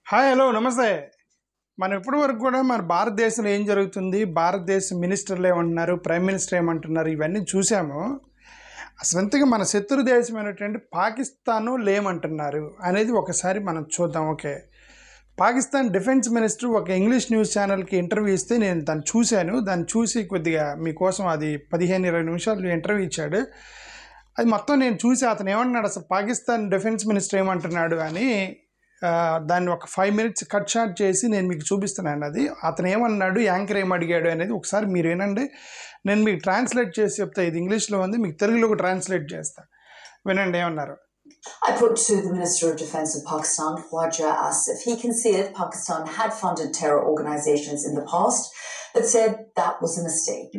Hi hello నమస్తే. మనం ఇప్పటి వరకు కూడా మన భారతదేశంలో ఏం జరుగుతుంది, భారతదేశ మినిస్టర్లు ఏమంటున్నారు, ప్రైమ్ మినిస్టర్ ఏమంటున్నారు, ఇవన్నీ చూసాము. అసలు ఇంతగా మన శత్రు దేశమైనటువంటి పాకిస్తాను లేమంటున్నారు అనేది ఒకసారి మనం చూద్దాం. ఓకే, పాకిస్తాన్ డిఫెన్స్ మినిస్టర్ ఒక ఇంగ్లీష్ న్యూస్ ఛానల్కి ఇంటర్వ్యూ ఇస్తే నేను దాన్ని చూశాను. దాన్ని చూసి కొద్దిగా మీకోసం అది 15-20 నిమిషాలు ఇంటర్వ్యూ ఇచ్చాడు. అది మొత్తం నేను చూసి అతను ఏమంటున్నాడు, అసలు పాకిస్తాన్ డిఫెన్స్ మినిస్టర్ ఏమంటున్నాడు అని దాన్ని ఒక 5 minutes కట్ షాట్ చేసి నేను మీకు చూపిస్తున్నాను. అది అతను ఏమన్నాడు, యాంకర్ ఏమడిగాడు అనేది ఒకసారి మీరు వినండి. నేను మీకు ట్రాన్స్లేట్ చేసి చెప్తా. ఇది ఇంగ్లీష్లో ఉంది, మీకు తెలుగులోకి ట్రాన్స్లేట్ చేస్తా. వినండి ఏమన్నారు. I put to the Minister of Defence of Pakistan, Khwaja Asif. He conceded Pakistan had funded terror organisations in the past, but said that was a mistake.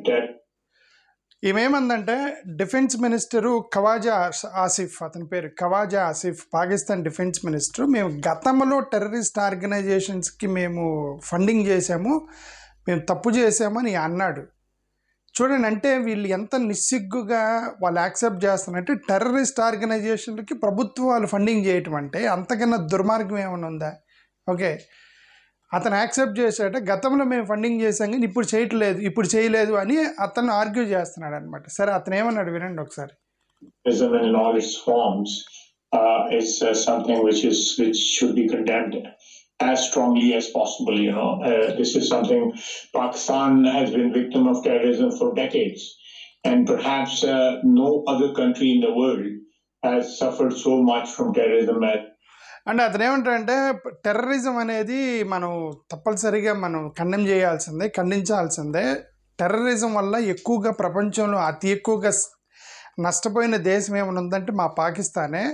ఏమేమందంటే డిఫెన్స్ మినిస్టరు ఖవాజా ఆసిఫ్, అతని పేరు ఖవాజా ఆసిఫ్, పాకిస్తాన్ డిఫెన్స్ మినిస్టర్, మేము గతంలో terrorist ఆర్గనైజేషన్స్కి మేము funding చేసాము, మేము తప్పు చేసామని అన్నాడు. చూడండి, అంటే వీళ్ళు ఎంత నిస్సిగ్గుగా వాళ్ళు యాక్సెప్ట్ చేస్తారంటే టెర్రరిస్ట్ ఆర్గనైజేషన్లకి ప్రభుత్వాలు ఫండింగ్ చేయటం అంటే అంతకన్నా దుర్మార్గం ఏమైనా ఉందా? ఓకే, అతను యాక్సెప్ట్ చేశాట, గతంలో మేము ఫండింగ్ చేసాం కానీ ఇప్పుడు చేయలేదు అని అతను ఆర్గ్యూ చేస్తున్నాడు అనమాట. సరే, అతను ఏమన్నాడు వినండి ఒకసారి. In all its forms is something which should be condemned as strongly as possible. This is something Pakistan has been victim of terrorism for decades, and perhaps no other country in the world has suffered so much from terrorism as. అంటే అతను ఏమంటాడంటే terrorism అనేది మనం తప్పనిసరిగా మనం ఖండించాల్సిందే. Terrorism వల్ల ఎక్కువగా ప్రపంచంలో అతి ఎక్కువగా నష్టపోయిన దేశం ఏమైనా ఉందంటే మా పాకిస్తానే.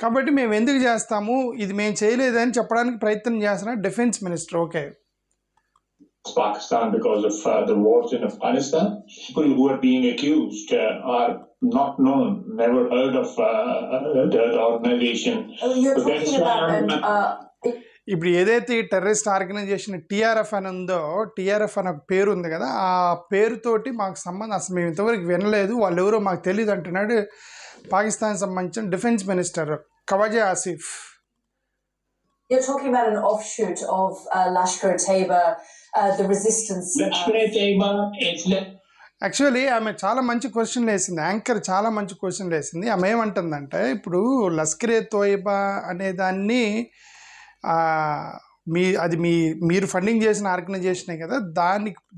కాబట్టి మేము ఎందుకు చేస్తాము, ఇది మేము చేయలేదని చెప్పడానికి ప్రయత్నం చేస్తున్నా defence minister. Okay, Pakistan because of the wars in Afghanistan. People who are being accused are not known, never heard of the organization. You're talking about ఇప్పుడు ఏదైతే ఈ టెర్రరిస్ట్ ఆర్గనైజేషన్ టీఆర్ఎఫ్ అని ఉందో, టీఆర్ఎఫ్ అనే ఒక పేరు ఉంది కదా, ఆ పేరుతోటి మాకు సంబంధం అసలు మేము ఇంతవరకు వినలేదు, వాళ్ళు ఎవరో మాకు తెలియదు అంటున్నాడు పాకిస్తాన్ సంబంధించిన defence minister Khawaja Asif. You're talking about an offshoot of Lashkar-e-Taiba, the resistance. Lashkar-e-Taiba is actually ఆమె చాలా మంచి క్వశ్చన్లు వేసింది, యాంకర్ చాలా మంచి క్వశ్చన్లు వేసింది. ఆమె ఏమంటుందంటే, ఇప్పుడు లష్కర్-e-తోయిబా అనే దాన్ని మీరు ఫండింగ్ చేసిన ఆర్గనైజేషనే కదా,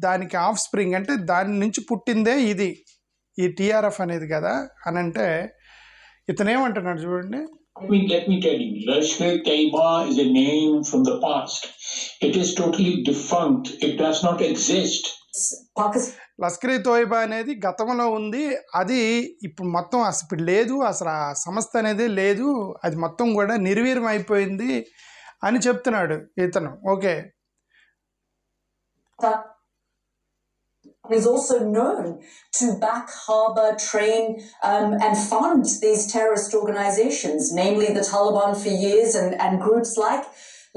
దానికి ఆఫ్ స్ప్రింగ్ అంటే దాని నుంచి పుట్టిందే ఈ టీఆర్ఎఫ్ అనేది కదా అని అంటే ఇతను ఏమంటున్నాడు చూడండి. Let me tell you, Lashkar-e-Taiba is a name from the past. It is totally defunct. It does not exist. లష్కర్-e-తోయిబా అనేది గతంలో ఉంది, అది ఇప్పుడు మొత్తం అసలు లేదు, అసలు ఆ సంస్థ అనేది లేదు, అది మొత్తం కూడా నిర్వీర్యం అయిపోయింది అని చెప్తున్నాడు ఇతను. Okay, is also known to back, harbour, train and fund these terrorist organizations, namely the Taliban for years and groups like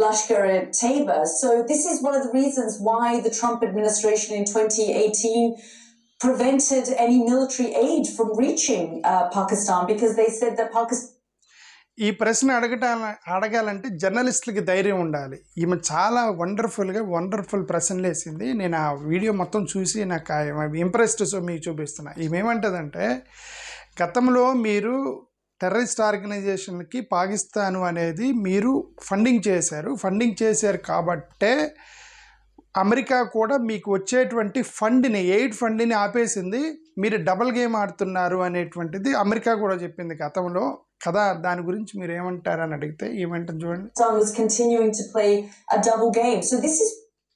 Lashkar-e-Taiba. So this is one of the reasons why the Trump administration in 2018 prevented any military aid from reaching Pakistan, because they said that Pakistan. ఈ ప్రశ్న అడగాలంటే జర్నలిస్టులకి ధైర్యం ఉండాలి. ఈమె చాలా wonderful ప్రశ్నలు వేసింది. నేను ఆ వీడియో మొత్తం చూసి నాకు ఇంప్రెస్డ్, సో మీకు చూపిస్తున్నా. ఈమెమంటదంటే, గతంలో మీరు టెర్రరిస్ట్ ఆర్గనైజేషన్కి పాకిస్తాను అనేది మీరు ఫండింగ్ చేశారు కాబట్టే అమెరికా కూడా మీకు వచ్చేటువంటి ఎయిడ్ ఫండ్ని ఆపేసింది, మీరు డబుల్ గేమ్ ఆడుతున్నారు అనేటువంటిది అమెరికా కూడా చెప్పింది గతంలో కదా. దాని గురించి మీరు ఏమంటారని అడిగితే ఏమంటారు చూడండి. was continuing to play a double game. So this is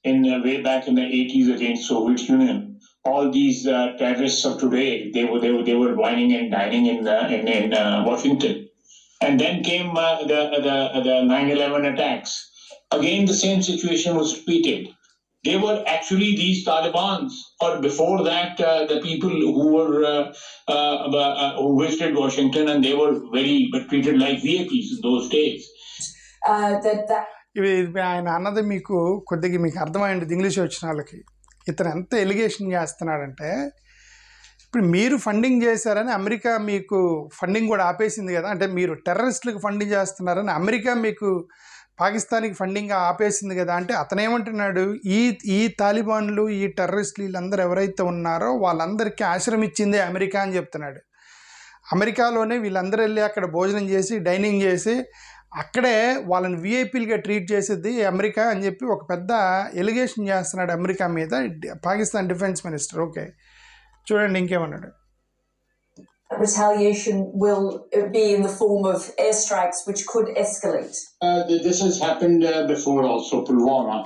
in way back in the 80s against Soviet Union. All these terrorists of today, they were whining and dining in Washington, and then came the 9/11 attacks. Again, the same situation was repeated. They were actually these Talibans, or before that, the people who visited Washington, and they were treated like VIPs in those days. ఇవి ఆయన అన్నది మీకు అర్థమైంది English వచ్చిన వాళ్ళకి. ఇతను ఎంత allegation చేస్తున్నాడంటే, ఇప్పుడు మీరు ఫండింగ్ చేశారని అమెరికా మీకు ఫండింగ్ కూడా ఆపేసింది కదా, అంటే మీరు టెర్రరిస్టులకు ఫండింగ్ చేస్తున్నారని అమెరికా మీకు పాకిస్తాన్కి ఫండింగ్ ఆపేసింది కదా అంటే అతనేమంటున్నాడు, ఈ తాలిబాన్లు ఈ టెర్రరిస్టులు వీళ్ళందరూ ఎవరైతే ఉన్నారో వాళ్ళందరికీ ఆశ్రయం ఇచ్చిందే అమెరికా అని చెప్తున్నాడు. అమెరికాలోనే వీళ్ళందరూ వెళ్ళి అక్కడ భోజనం చేసి డైనింగ్ చేసి అక్కడే వాళ్ళని విఐపీలుగా ట్రీట్ చేసేది అమెరికా అని చెప్పి ఒక పెద్ద ఎలిగేషన్ చేస్తున్నాడు అమెరికా మీద పాకిస్తాన్ డిఫెన్స్ మినిస్టర్. ఓకే, చూడండి ఇంకేమన్నాడు. Retaliation will be in the form of airstrikes, which could escalate. This has happened before also, Pulwama,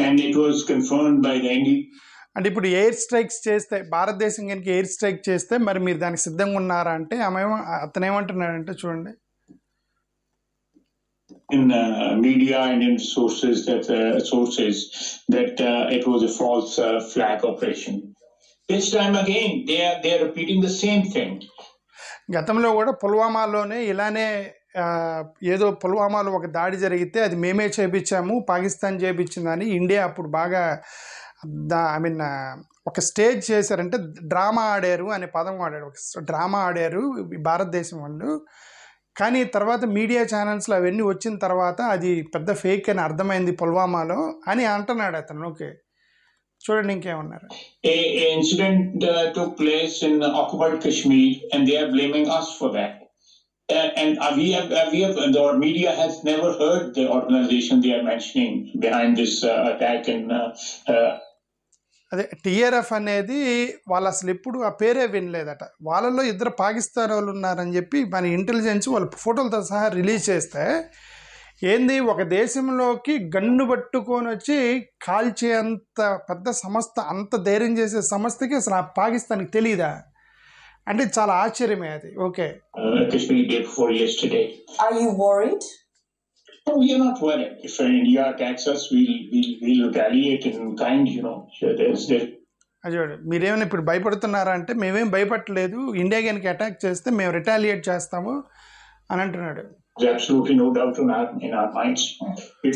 and it was confirmed by the Indian. అంటే ఇప్పుడు ఎయిర్ స్ట్రైక్స్ చేస్తే భారతదేశం కనుక air strike చేస్తే మరి మీరు దానికి సిద్ధంగా ఉన్నారా అంటే అతనేమంటున్నాడంటే చూడండి. In media and in sources that it was a false flag operation. This time again, they are repeating the same thing. గతంలో కూడా పుల్వామాలోనే ఇలానే ఏదో పుల్వామాలో ఒక దాడి జరిగితే అది మేమే చేపించాము, పాకిస్తాన్ చేపించిందని ఇండియా అప్పుడు బాగా ఒక స్టేజ్ చేశారంటే డ్రామా ఆడారు అనే పదం వాడాడు. ఒక డ్రామా ఆడారు భారతదేశం వాళ్ళు. కానీ తర్వాత మీడియా ఛానల్స్లో అవన్నీ వచ్చిన తర్వాత అది పెద్ద ఫేక్ అని అర్థమైంది పుల్వామాలో అని అంటున్నాడు అతను. ఓకే, చూడండి ఇంకేమన్నారు. A incident took place in occupied Kashmir, and they are blaming us for that. And we have the media has never heard the organization they are mentioning behind this attack. And అదే TRF అనేది వాళ్ళు అసలు ఎప్పుడు ఆ పేరే వినలేదట. వాళ్ళలో ఇద్దరు పాకిస్తాన్ వాళ్ళు ఉన్నారని చెప్పి మన ఇంటెలిజెన్స్ వాళ్ళ ఫోటోలతో సహా రిలీజ్ చేస్తే ఏంది ఒక దేశంలోకి గన్ను పట్టుకొని వచ్చి కాల్చేంత పెద్ద సంస్థ, అంత ధైర్యం చేసే సంస్థకి అసలు ఆ పాకిస్తాన్కి తెలియదా అంటే చాలా ఆశ్చర్యమే అది. Okay, Kashmir day before yesterday. Are you worried? No, we are not worried. If India attacks us, we'll retaliate in kind. అది చూడండి, మీరేమైనా ఇప్పుడు భయపడుతున్నారా అంటే మేమేం భయపడలేదు, ఇండియా కనుక అటాక్ చేస్తే మేము రిటాలియేట్ చేస్తాము అని అంటున్నాడు. There's absolutely no doubt in our minds.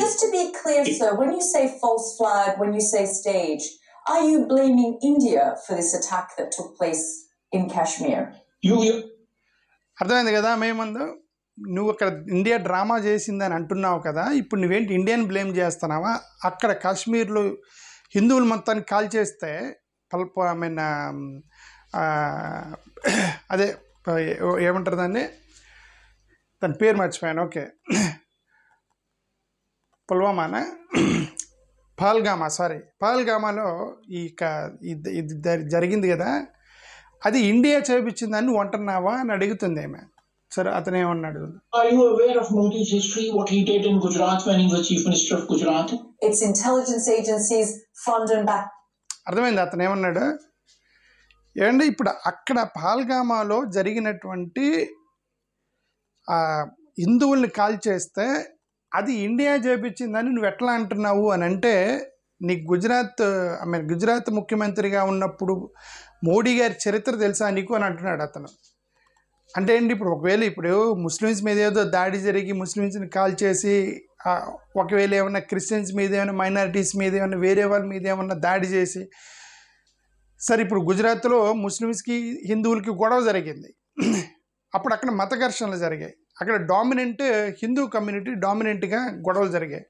Just to be clear, sir, when you say false flag, when you say stage, are you blaming India for this attack that took place in Kashmir? అర్థమైంది కదా మేమందు, నువ్వు అక్కడ India drama చేసిందని అంటున్నావు కదా, ఇప్పుడు నువ్వేంటి Indian blame చేస్తున్నావా? అక్కడ కాశ్మీర్లో హిందువులు మొత్తాన్ని కాల్ చేస్తే అదే ఏమంటారు దాన్ని, దాని పేరు మర్చిపోయాను. ఓకే, పుల్వామానా పహల్గామాలో ఇది జరిగింది కదా, అది ఇండియా చేపించిందని నువ్వు అంటున్నావా అని అడుగుతుంది ఆమె. సరే, అతను ఏమన్నాడు. Are you aware of Modi's history? What he did in Gujarat when he was Chief Minister of Gujarat? It's intelligence agencies fund and back. అర్థమైంది అతను ఏమన్నాడు. ఏమంటే ఇప్పుడు అక్కడ పహల్గామాలో జరిగినటువంటి హిందువుల్ని కాల్ చేస్తే అది ఇండియా చేపించిందని నువ్వు ఎట్లా అంటున్నావు అని అంటే, నీకు గుజరాత్ ముఖ్యమంత్రిగా ఉన్నప్పుడు మోడీ గారి చరిత్ర తెలుసా నీకు అని అంటున్నాడు అతను. అంటే ఏంటి, ఇప్పుడు ఒకవేళ ఇప్పుడు ముస్లిమ్స్ మీద ఏదో దాడి జరిగి ముస్లిమ్స్ని కాల్ చేసి, ఒకవేళ ఏమన్నా క్రిస్టియన్స్ మీద ఏమైనా మైనారిటీస్ మీద ఏమైనా వేరే వాళ్ళ మీద ఏమన్నా దాడి చేసి, సరే ఇప్పుడు గుజరాత్లో ముస్లిమ్స్కి హిందువులకి గొడవ జరిగింది, అప్పుడు అక్కడ మత ఘర్షణలు జరిగాయి, అక్కడ హిందూ కమ్యూనిటీ డామినెంట్గా గొడవలు జరిగాయి.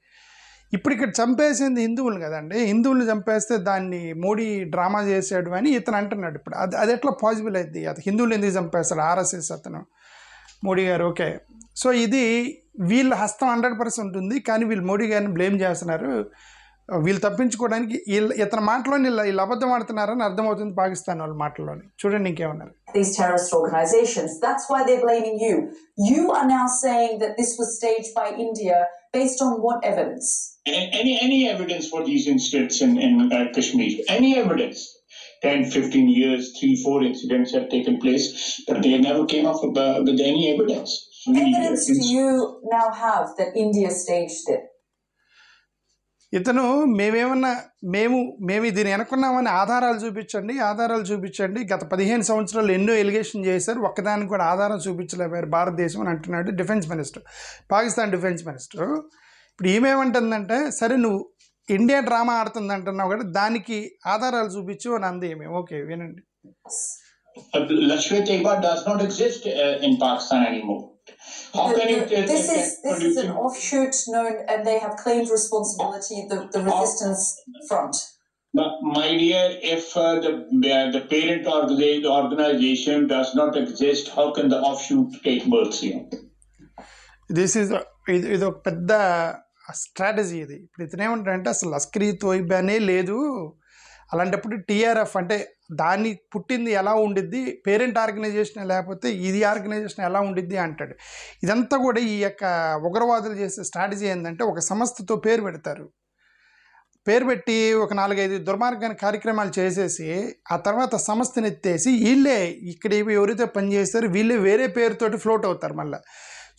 ఇప్పుడు ఇక్కడ చంపేసింది హిందువులు కదండి, హిందువుల్ని చంపేస్తే దాన్ని మోడీ డ్రామా చేసాడు అని ఇతను అంటున్నాడు. ఇప్పుడు అది ఎట్లా పాసిబుల్ అయింది? అది హిందువులు ఎందుకు చంపేస్తాడు ఆర్ఎస్ఎస్ అతను మోడీ గారు? ఓకే, సో ఇది వీళ్ళ హస్తం 100% ఉంటుంది, కానీ వీళ్ళు మోడీ గారిని బ్లేమ్ చేస్తున్నారు. వీళ్ళు తప్పించుకోవడానికి ఇతని మాటలోని వీళ్ళు అబద్ధం ఆడుతున్నారని అర్థమవుతుంది పాకిస్తాన్ వాళ్ళ మాటల్లోని. చూడండి ఇంకేమన్నారు. These terrorist organizations, that's why they're blaming you. You are now saying that this was staged by India based on what evidence? Any evidence for these incidents in Kashmir? Any evidence? 10-15 years, 3-4 incidents have taken place, but they never came up with any evidence. Evidence do you now have that India staged it? ఇతను మేము దీన్ని అనుకున్నామని ఆధారాలు చూపించండి, గత 15 సంవత్సరాలు ఎన్నో allegation చేశారు, ఒక్కదానికి కూడా ఆధారం చూపించలేపారు భారతదేశం అని అంటున్నాడు defence minister, Pakistan defence minister. ఇప్పుడు ఏమేమంటుందంటే, సరే నువ్వు ఇండియా డ్రామా ఆడుతుంది అంటున్నావు కదా, దానికి ఆధారాలు చూపించు అని అంది ఏమే. ఓకే, వినండి. Lashkar-e-Taiba does not exist in Pakistan anymore. How can it? This is an offshoot known, and they have claimed responsibility. The resistance front. My dear, if the parent or the organization does not exist, how can the offshoot take birth? This is ఇది ఒక పెద్ద strategy. ఇది ఇప్పుడు ఇతనేమంటారంటే అసలు లష్కర్ ఈ తోయిబానే లేదు, అలాంటప్పుడు TRF అంటే దాన్ని పుట్టింది ఎలా ఉండిద్ది, పేరెంట్ ఆర్గనైజేషన్ లేకపోతే ఇది ఆర్గనైజేషన్ ఎలా ఉండిద్ది అంటాడు. ఇదంతా కూడా ఈ యొక్క ఉగ్రవాదులు చేసే స్ట్రాటజీ ఏంటంటే ఒక సంస్థతో పేరు పెడతారు, పేరు పెట్టి ఒక 4-5 దుర్మార్గాన్ని కార్యక్రమాలు చేసేసి ఆ తర్వాత సంస్థను ఎత్తేసి వీళ్ళే ఇక్కడ ఎవరైతే పనిచేస్తారో వీళ్ళే వేరే పేరుతోటి ఫ్లోట్ అవుతారు. మళ్ళీ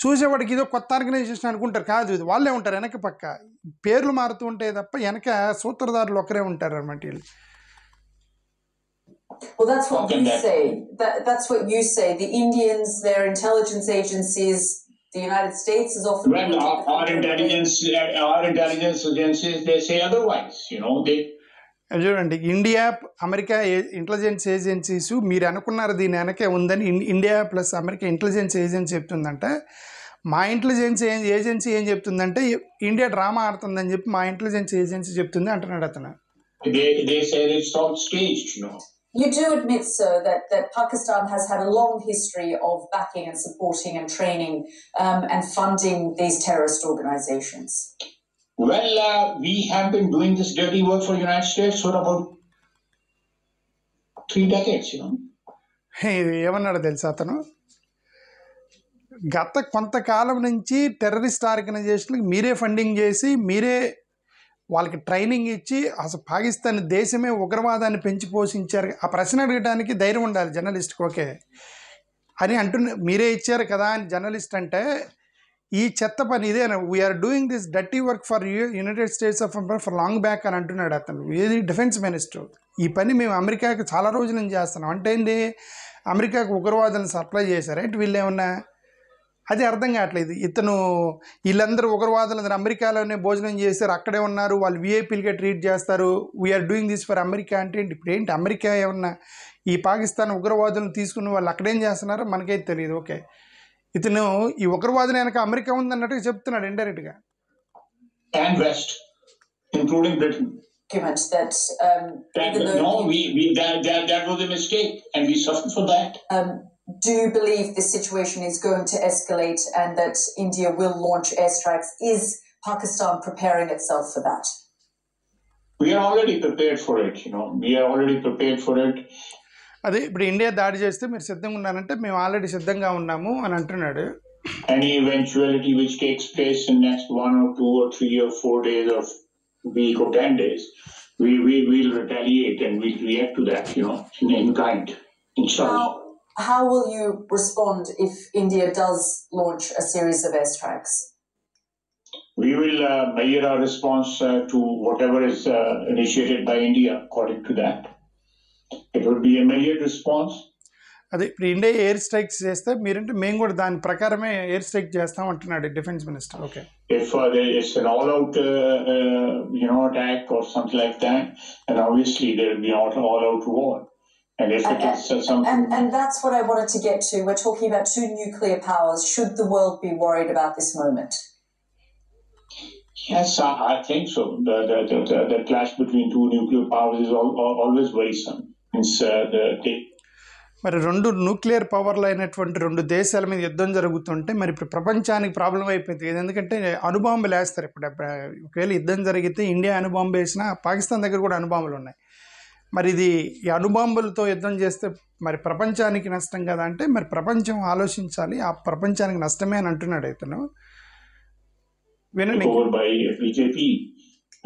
చూసేవాడికి ఇదో కొత్త ఆర్గనైజేషన్ అనుకుంటారు, కాదు ఇది వాళ్ళే ఉంటారు వెనక పక్క, పేర్లు మారుతూ ఉంటాయి తప్ప వెనక సూత్రధారులు ఒకరే ఉంటారు అన్నమాట వీళ్ళు. Well, that's what you say. That's what you say. The Indians, their intelligence agencies, the United States is often... Well, our intelligence agencies, they say otherwise, they... చూడండి, ఇండియా అమెరికా ఇంటెలిజెన్స్ ఏజెన్సీస్ మీరు అనుకున్నారు దీని వెనకే ఉందని India plus America intelligence agency చెప్తుందంటే, మా intelligence agency ఏం చెప్తుందంటే ఇండియా డ్రామా ఆడుతుందని చెప్పి మా ఇంటెలిజెన్స్ ఏజెన్సీ చెప్తుంది అంటున్నాడు అతను. They say it's all staged, You do admit, sir, that Pakistan has had a long history of backing and supporting and training and funding these terrorist organizations. Well, we have been doing this dirty work for the United States for about 3 decades, ఏమన్నాడు తెలుసా అతను, గత కొంతకాలం నుంచి terrorist ఆర్గనైజేషన్కి మీరే funding చేసి మీరే వాళ్ళకి ట్రైనింగ్ ఇచ్చి అసలు పాకిస్తాన్ దేశమే ఉగ్రవాదాన్ని పెంచి పోషించారు. ఆ ప్రశ్న అడగడానికి ధైర్యం ఉండాలి జర్నలిస్ట్కి, ఓకే అని మీరే ఇచ్చారు కదా అని జర్నలిస్ట్ అంటే, ఈ చెత్త పని ఇదేనా, we're doing this dirty work for United States of America for long back అని అంటున్నాడు అతను. ఏది డిఫెన్స్ మినిస్టర్, ఈ పని మేము అమెరికాకి చాలా రోజుల నుంచి చేస్తున్నాం అంటే ఏంటి, అమెరికాకు ఉగ్రవాదులను సప్లై చేశారు రైట్ వీళ్ళు ఏమన్నా, అది అర్థం కావట్లేదు. ఇతను వీళ్ళందరూ ఉగ్రవాదులందరూ అమెరికాలోనే భోజనం చేస్తారు, అక్కడే ఉన్నారు, వాళ్ళు విఐపీలుగా ట్రీట్ చేస్తారు, we're doing this for America అంటే ఇప్పుడు ఏంటి, అమెరికా ఏమన్నా ఈ పాకిస్తాన్ ఉగ్రవాదులను తీసుకుని వాళ్ళు అక్కడేం చేస్తున్నారో మనకైతే తెలియదు. ఓకే, ఇతను ఈ ఉగ్రవాదులు వెనక అమెరికా ఉందన్నట్టుగా చెప్తున్నాడు ఇండైరెక్ట్గా. And West, including Britain. That was a mistake and we suffered for that. Do you believe this situation is going to escalate and that India will launch airstrikes? Is Pakistan preparing itself for that? We are already prepared for it, we are already prepared for it. అదే ఇప్పుడు India దాడి చేస్తే మీరు సిద్ధంగా ఉన్నారంటే మేము already సిద్ధంగా ఉన్నాము అని అంటున్నాడు. Any eventuality which takes place in next 1 or 2 or 3 or 4 days or week or 10 days, we will retaliate and we'll react to that, in kind, inshallah. How will you respond if India does launch a series of airstrikes? We will measure our response to whatever is initiated by India according to that. It would be a measured response. అదే ఇప్పుడు India air strikes చేస్తే మీరంటే మేము కూడా దాని ప్రకారమే air strike చేస్తాం అంటున్నాడు defence minister. Okay, if there is an all-out attack or something like that, then obviously there will be all-out war. And if it is something... And that's what I wanted to get to. We're talking about 2 nuclear powers. Should the world be worried about this moment? Yes, I think so. The clash between 2 nuclear powers is always worrisome. మరి 2 nuclear పవర్లు అయినటువంటి 2 దేశాల మీద యుద్ధం జరుగుతుంటే మరి ఇప్పుడు ప్రపంచానికి problem అయిపోయింది. ఎందుకంటే అణుబాంబులు వేస్తారు. ఇప్పుడు ఒకవేళ యుద్ధం జరిగితే ఇండియా అణుబాంబు వేసినా పాకిస్తాన్ దగ్గర కూడా అణుబాంబులు ఉన్నాయి. మరి ఇది ఈ అణుబాంబులతో యుద్ధం చేస్తే మరి ప్రపంచానికి నష్టం కదా అంటే మరి ప్రపంచం ఆలోచించాలి, ఆ ప్రపంచానికి నష్టమే అని అంటున్నాడు ఇతను. వినండి. By BJP,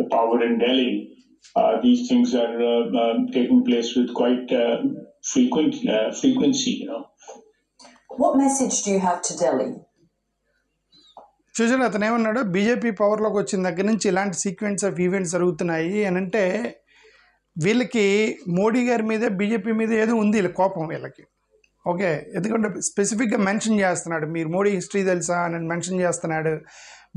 the power in Delhi, these things are taking place with quite frequency, What message do you have to Delhi? చూసాడు అతను ఏమన్నాడు, బీజేపీ పవర్లోకి వచ్చిన దగ్గర నుంచి ఇలాంటి సీక్వెన్స్ ఆఫ్ ఈవెంట్స్ జరుగుతున్నాయి అని అంటే వీళ్ళకి మోడీ గారి మీద బీజేపీ మీద ఏదో ఉంది వీళ్ళ కోపం వీళ్ళకి. ఓకే, ఎందుకంటే స్పెసిఫిక్గా మెన్షన్ చేస్తున్నాడు, మీరు మోడీ హిస్టరీ తెలుసా అని మెన్షన్ చేస్తున్నాడు,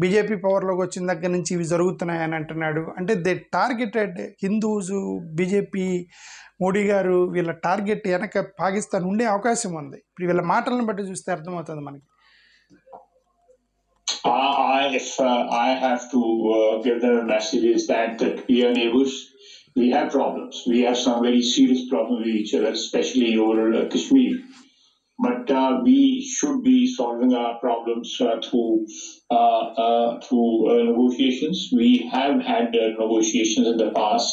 బీజేపీ పవర్లోకి వచ్చిన దగ్గర నుంచి ఇవి జరుగుతున్నాయని అంటున్నాడు. అంటే they targeted Hindus, BJP, Modi గారు వీళ్ళ టార్గెట్ వెనక పాకిస్తాన్ ఉండే అవకాశం ఉంది. ఇప్పుడు వీళ్ళ మాటలను బట్టి చూస్తే అర్థమవుతుంది మనకి. If I have to give them a message, is that we are neighbors. We have problems. We have some very serious problems with each other, especially over Kashmir. But we should be solving our problems through negotiations. We have had negotiations in the past,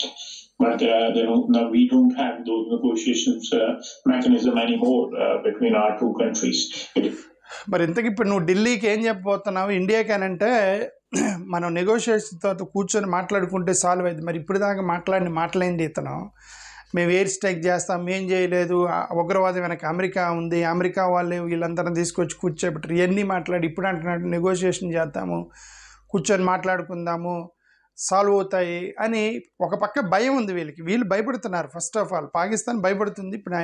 but now we don't have those negotiations mechanism anymore between our two countries. మరి ఇంతకు ఇప్పుడు నువ్వు ఢిల్లీకి ఏం చెప్పబోతున్నావు ఇండియాకి అని అంటే మనం నెగోషియేషన్ తర్వాత కూర్చొని మాట్లాడుకుంటే సాల్వ్ అయింది. మరి ఇప్పుడు దాకా మాట్లాడింది ఇతను మేము ఎయిర్ స్ట్రైక్ చేస్తాం, మేం చేయలేదు, ఉగ్రవాదం వెనక అమెరికా ఉంది, అమెరికా వాళ్ళు వీళ్ళందరం తీసుకొచ్చి కూర్చోబెట్టరు, ఇవన్నీ మాట్లాడి ఇప్పుడు అంటున్నాడు నెగోషియేషన్ చేద్దాము, కూర్చొని మాట్లాడుకుందాము, సాల్వ్ అవుతాయి అని. ఒక పక్క భయం ఉంది వీళ్ళకి, వీళ్ళు భయపడుతున్నారు. ఫస్ట్ ఆఫ్ ఆల్ పాకిస్తాన్ భయపడుతుంది ఇప్పుడు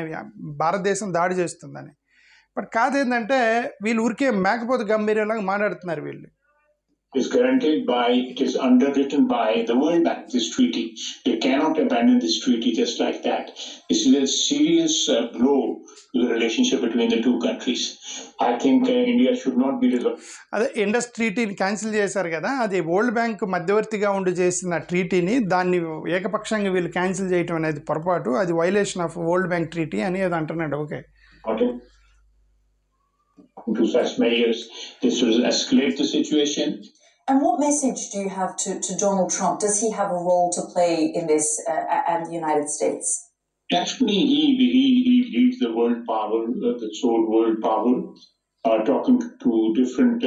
భారతదేశం దాడి చేస్తుందని. బట్ కాదేంటంటే వీళ్ళు ఊరికే మేకపోతే గంభీర్యంలాగా మాట్లాడుతున్నారు వీళ్ళు. It is underwritten by the World Bank, this treaty. They cannot abandon this treaty just like that. This is a serious blow to the relationship between the two countries. I think India should not be resolved. అదే Indus ట్రీటీని cancel చేశారు కదా, అది world bank మధ్యవర్తిగా ఉండి చేసిన ట్రీటీని దాన్ని ఏకపక్షంగా వీళ్ళు క్యాన్సిల్ చేయటం అనేది పొరపాటు, అది violation of world bank treaty అని అది అంటున్నాడు. Okay, to such measures, this will escalate the situation. And what message do you have to Donald Trump? Does he have a role to play in this and the United States? Actually, he leads the world power, the sole world power, talking to different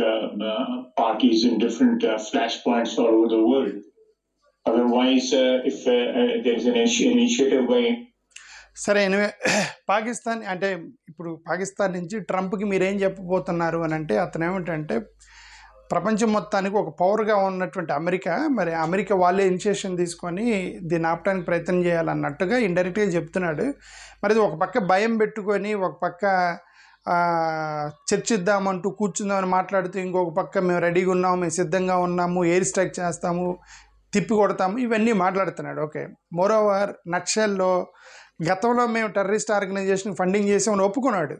parties in different flashpoints all over the world. Otherwise, if there is an initiative by సరే, anyway Pakistan అంటే ఇప్పుడు పాకిస్తాన్ నుంచి ట్రంప్కి మీరేం చెప్పబోతున్నారు అని అంటే అతను ఏమిటంటే ప్రపంచం మొత్తానికి ఒక పవర్గా ఉన్నటువంటి అమెరికా, మరి అమెరికా వాళ్ళే ఇనిషియేషన్ తీసుకొని దీన్ని ఆపడానికి ప్రయత్నం చేయాలన్నట్టుగా ఇండైరెక్ట్గా చెప్తున్నాడు. మరి ఇది ఒక పక్క భయం పెట్టుకొని ఒక పక్క చర్చిద్దామంటూ కూర్చుందామని మాట్లాడుతూ ఇంకొక పక్క మేము రెడీగా ఉన్నాము, మేము సిద్ధంగా ఉన్నాము, ఎయిర్ స్ట్రైక్ చేస్తాము, తిప్పి కొడతాము, ఇవన్నీ మాట్లాడుతున్నాడు. ఓకే, మోరోవర్ నక్సల్లో గతంలో మేము టెర్రరిస్ట్ ఆర్గనైజేషన్ ఫండింగ్ చేసామని ఒప్పుకున్నాడు.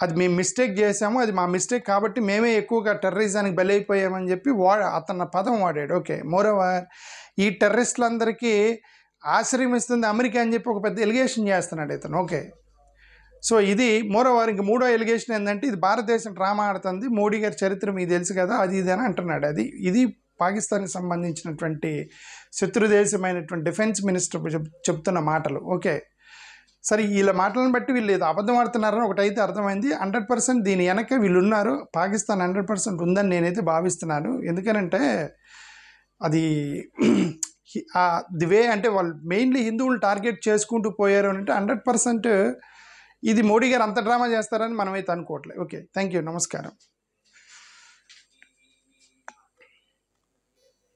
అది మేము మిస్టేక్ చేసాము, అది మా మిస్టేక్ కాబట్టి మేమే ఎక్కువగా టెర్రరిజానికి బలైపోయామని చెప్పి అతను పదం వాడాడు. ఓకే, మోరోవర్ ఈ టెర్రరిస్టులందరికీ ఆశ్రయం ఇస్తుంది అమెరికా అని చెప్పి ఒక పెద్ద ఎలిగేషన్ చేస్తున్నాడు ఇతను. ఓకే, సో ఇది మోరోవర్ ఇంక మూడో ఎలిగేషన్ ఏంటంటే ఇది భారతదేశం డ్రామా ఆడుతుంది, మోడీ గారి చరిత్ర మీకు తెలుసు కదా, అది ఇది అని అంటున్నాడు. ఇది పాకిస్తాన్కి సంబంధించినటువంటి శత్రుదేశమైనటువంటి డిఫెన్స్ మినిస్టర్ చెప్తున్న మాటలు. ఓకే, సరే వీళ్ళ మాటలను బట్టి వీళ్ళు ఏదో అబద్ధం ఆడుతున్నారని ఒకటైతే అర్థమైంది. 100% దీని వెనక వీళ్ళు ఉన్నారు, పాకిస్తాన్ 100% ఉందని నేనైతే భావిస్తున్నాను. ఎందుకనంటే అది ది వే అంటే వాళ్ళు మెయిన్లీ హిందువులు టార్గెట్ చేసుకుంటూ పోయారు అంటే 100% ఇది మోడీ గారు అంత డ్రామా చేస్తారని మనమైతే అనుకోవట్లేదు. ఓకే, థ్యాంక్ యూ, నమస్కారం.